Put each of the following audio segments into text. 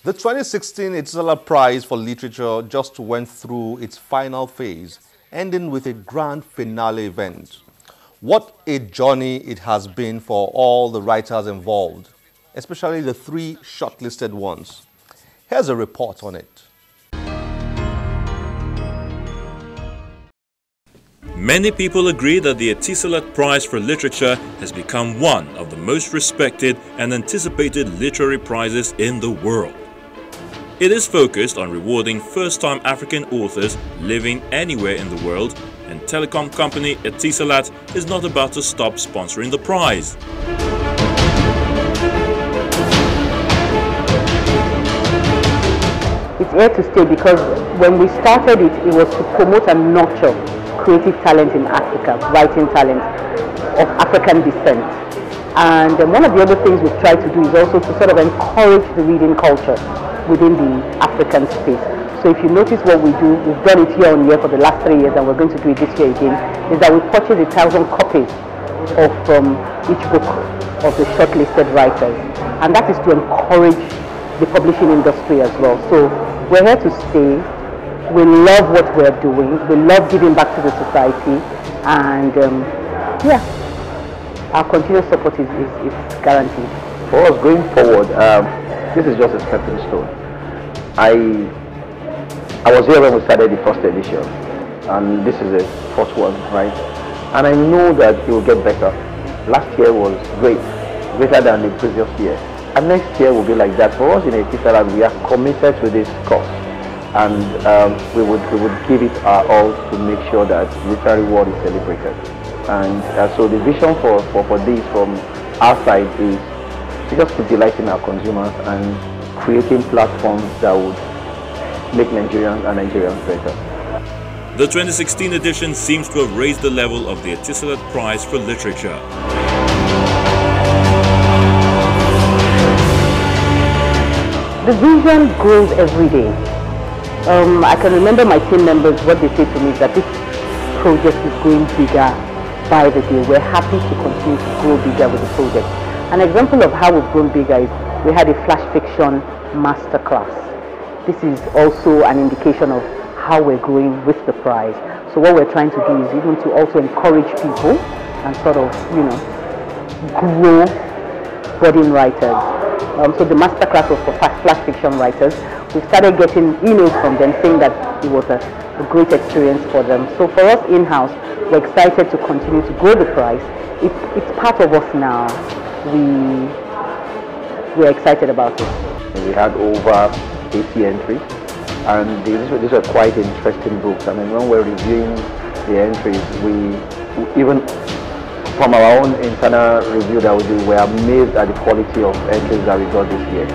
The 2016 Etisalat Prize for Literature just went through its final phase, ending with a grand finale event. What a journey it has been for all the writers involved, especially the 3 shortlisted ones. Here's a report on it. Many people agree that the Etisalat Prize for Literature has become one of the most respected and anticipated literary prizes in the world. It is focused on rewarding first-time African authors living anywhere in the world, and telecom company Etisalat is not about to stop sponsoring the prize. It's here to stay because when we started it, it was to promote and nurture creative talent in Africa, writing talent of African descent. And one of the other things we've tried to do is also to sort of encourage the reading culture within the African space. So if you notice what we do, we've done it year on year for the last 3 years and we're going to do it this year again, is that we purchase 1,000 copies of each book of the shortlisted writers. And that is to encourage the publishing industry as well. So we're here to stay. We love what we're doing. We love giving back to the society. And yeah, our continuous support is guaranteed. For us going forward, this is just a stepping stone. I was here when we started the first edition, and this is the fourth one, right? And I know that it will get better. Last year was great, greater than the previous year. And next year will be like that. For us in Etisalat, we are committed to this cause. And we would give it our all to make sure that literary world is celebrated. And so the vision for this from our side is to just keep delighting our consumers and creating platforms that would make Nigerians and Nigerians better. The 2016 edition seems to have raised the level of the Etisalat Prize for Literature. The vision grows every day. I can remember my team members, what they say to me is that this project is going bigger by the day. We're happy to continue to grow bigger with the project. An example of how we've grown bigger is we had a flash fiction masterclass. This is also an indication of how we're growing with the prize. So what we're trying to do is even to also encourage people and sort of, grow budding writers. So the masterclass was for flash fiction writers. We started getting emails from them saying that it was a great experience for them. So for us in-house, we're excited to continue to grow the prize. It's part of us now. We're excited about it. We had over 80 entries, and these are quite interesting books. I mean, when we're reviewing the entries, we even from our own internal review that we do, we're amazed at the quality of entries that we got this year.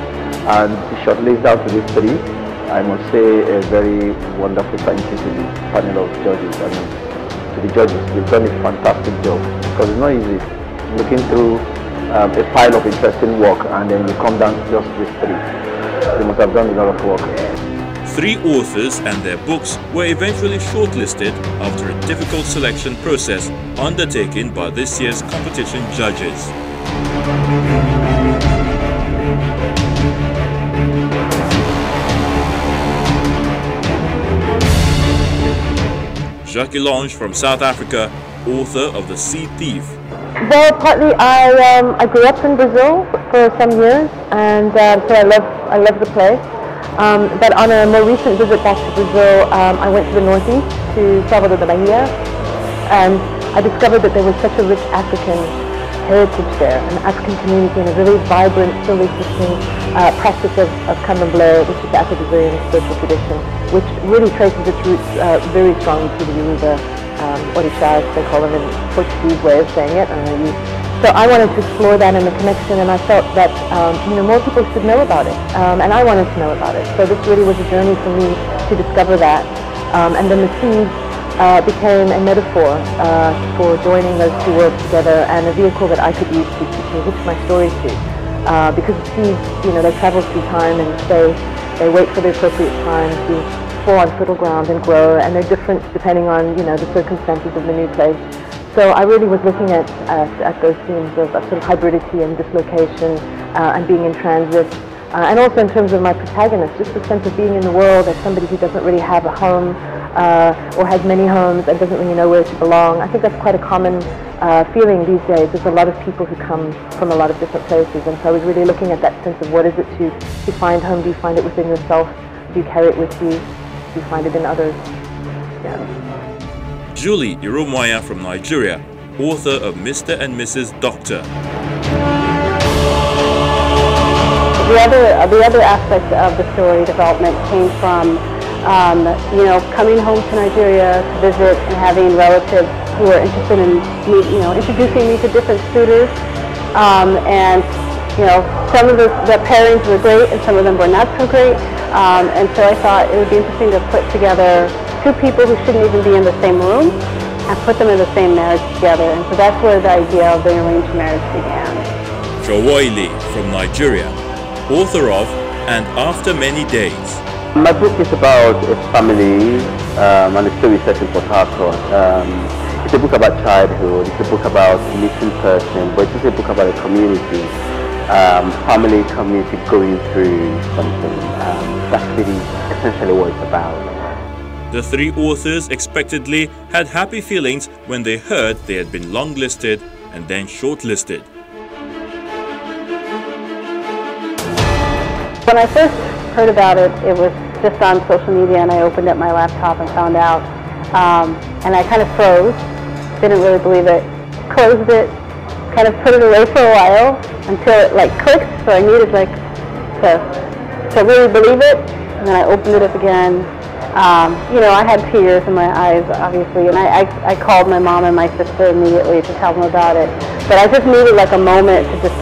And to shortlist down to these 3, I must say a very wonderful thank you to the panel of judges. I mean, to the judges, they've done a fantastic job, because it's not easy looking through a pile of interesting work and then you come down to just these 3. They must have done a lot of work. 3 authors and their books were eventually shortlisted after a difficult selection process undertaken by this year's competition judges. Jackie Lange from South Africa, author of The Sea Thief. Well, partly I grew up in Brazil for some years, and so I love the place. But on a more recent visit back to Brazil, I went to the northeast, to Salvador da Bahia, and I discovered that there was such a rich African heritage there, an African community, and a really vibrant, still existing practice of candomblé, which is the Afro-Brazilian spiritual tradition, which really traces its roots very strongly to the Yoruba orishas, they call them in Portuguese way of saying it. So I wanted to explore that and the connection, and I felt that more people should know about it, and I wanted to know about it. So this really was a journey for me to discover that, and then the seeds became a metaphor for joining those 2 worlds together, and a vehicle that I could use to hitch my stories to. Because the seeds, they travel through time, and they wait for the appropriate time to fall on fertile ground and grow, and they're different depending on the circumstances of the new place. So I really was looking at those themes of sort of hybridity and dislocation and being in transit, And also in terms of my protagonist, just the sense of being in the world as somebody who doesn't really have a home or has many homes and doesn't really know where to belong. I think that's quite a common feeling these days. There's a lot of people who come from a lot of different places, and so I was really looking at that sense of what is it to find home? Do you find it within yourself? Do you carry it with you? Do you find it in others? Yeah. Julie Iromwaya from Nigeria, author of Mr. and Mrs. Doctor. The other aspect of the story development came from, coming home to Nigeria to visit and having relatives who were interested in me, introducing me to different suitors. Some of the pairings were great and some of them were not so great. And so I thought it would be interesting to put together two people who shouldn't even be in the same room and put them in the same marriage together. And so that's where the idea of the arranged marriage began. Jowoili from Nigeria, author of And After Many Days. My book is about a family and the story set in Port Harcourt. It's a book about childhood, it's a book about a missing person, but it's also a book about a community, family, community going through something. That's really essentially what it's about. The three authors expectedly had happy feelings when they heard they had been longlisted and then shortlisted. When I first heard about it, it was just on social media, and I opened up my laptop and found out. And I kind of froze, didn't really believe it, closed it, kind of put it away for a while until it clicked, so I needed to really believe it, and then I opened it up again. I had tears in my eyes, obviously, and I called my mom and my sister immediately to tell them about it. But I just needed a moment to just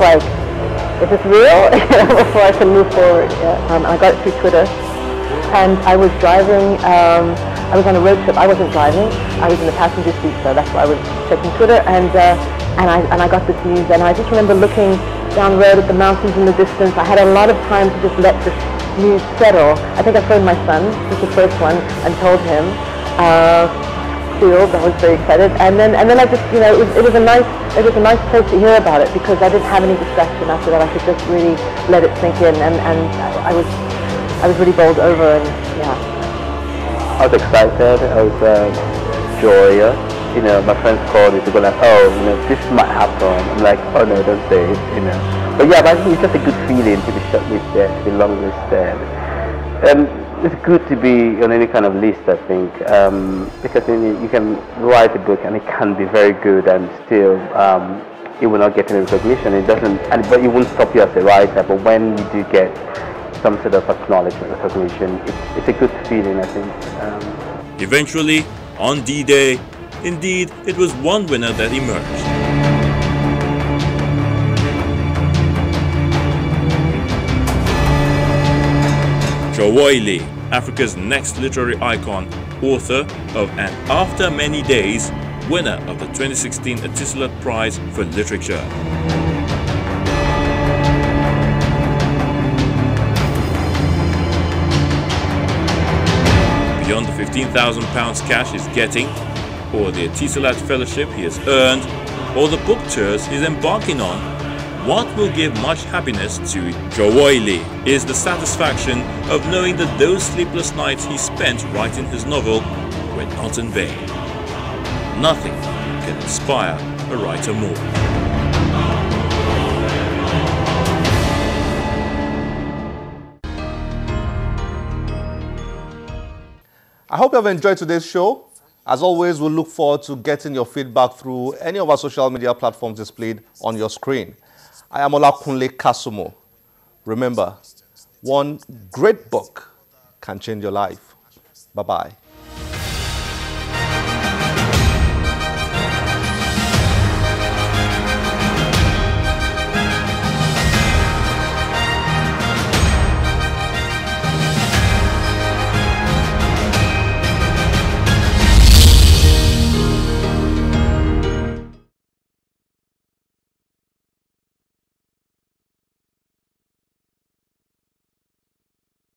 is this real? Before I can move forward. Yeah. I got it through Twitter, and I was driving. I was on a road trip. I wasn't driving. I was in the passenger seat, so that's why I was checking Twitter. And I got this news, and I just remember looking down the road at the mountains in the distance. I had a lot of time to just let this news settle. I think I phoned my son, who's the first one, and told him. I was very excited, and then I just, it was a nice place to hear about it, because I didn't have any distraction after that. I could just really let it sink in, and I was really bowled over, and yeah. I was excited. I was joyous. My friends called me to go this might happen. I'm like, oh no, don't say it. But yeah, but it's just a good feeling to be shortlisted, to be longlisted. It's good to be on any kind of list, I think, because you can write a book and it can be very good and still it will not get any recognition. It doesn't, but it won't stop you as a writer. But when you do get some sort of acknowledgement, recognition, it's a good feeling, I think. Eventually, on D-Day, indeed, it was one winner that emerged. Jowoili, Africa's next literary icon, author of And After Many Days, winner of the 2016 Etisalat Prize for Literature. Beyond the £15,000 cash he's getting, or the Etisalat Fellowship he has earned, or the book tours he's embarking on, what will give much happiness to Jowoili is the satisfaction of knowing that those sleepless nights he spent writing his novel were not in vain. Nothing can inspire a writer more. I hope you have enjoyed today's show. As always, we'll look forward to getting your feedback through any of our social media platforms displayed on your screen. I am Olakunle Kasumo. Remember, one great book can change your life. Bye-bye.